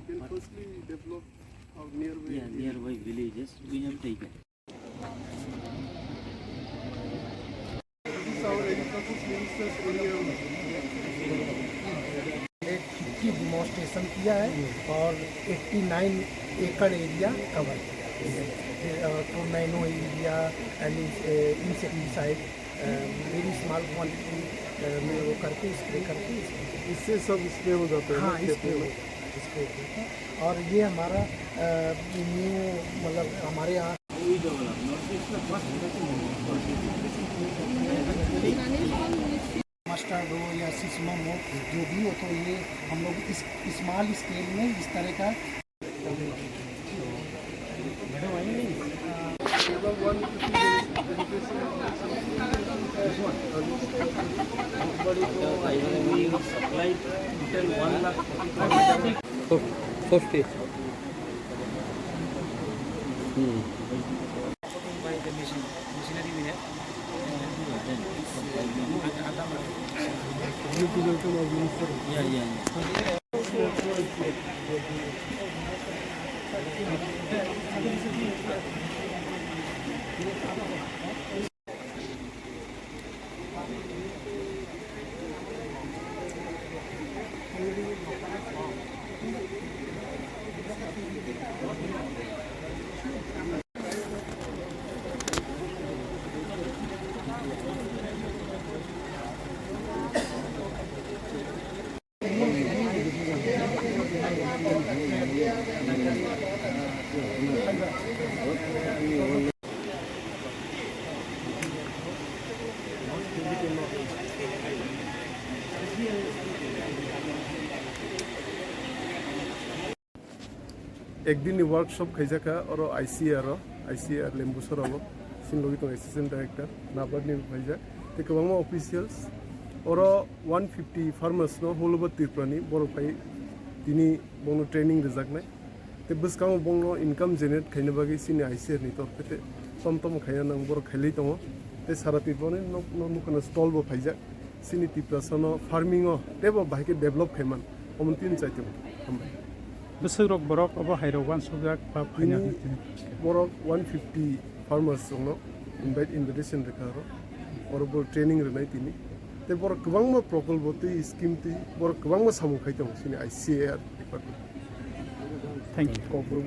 can firstly develop our nearby villages we have taken. This is our agriculture minister's Runiel. 50 demonstration किया है और 89 एकड़ area cover किया है। Tornado area and insecticide very small quantity में वो करके स्प्रे करके इससे सब स्प्रे हो जाता है। हाँ स्प्रे होता है। और ये हमारा न्यू मतलब हमारे यहाँ मस्टर्ड हो या सिसमम हो जो भी हो तो ये हम लोग इस स्मॉल स्केल में इस तरह का एक दिन वर्कशॉप खैजाखा और आईसीआर लेम्बुचर्राओ सिंलोगी तो असिस्टेंट डायरेक्टर नाबार्डनि खैजा ते गोबां ऑफिशियल्स और 150 फार्मर्स नो होलबो त्रिपुरानि बर'फाइ दिनै बंनो ट्रेनिंग रिजाकनाय ते बसकां बंनो इनकम जेनेरेट खायनो बागै सिनि आईसीआर नि तरफे तम खाया नंग बर खायलै दङ ते सारा त्रिपुरानि नुखनो स्टल बो फाइजा सिनि त्रिपुरासनो फार्मिंग तेबो बाहायके डेभलप खायमान अमन्तिन चाइते हमबाय बोसोरक बरक अब हाइरवान सुजाक बा फाइना बरक 150 फार्मर्स दङ इनभाइटेशन रेखारो और बो ट्रेनिंग रनाय तिनि ते बर गोबां प्रकल्प ते स्कीम ते बर गोबां सामु खायदों सिनि आईसीआर डिपार्टमेंट थैंक यू।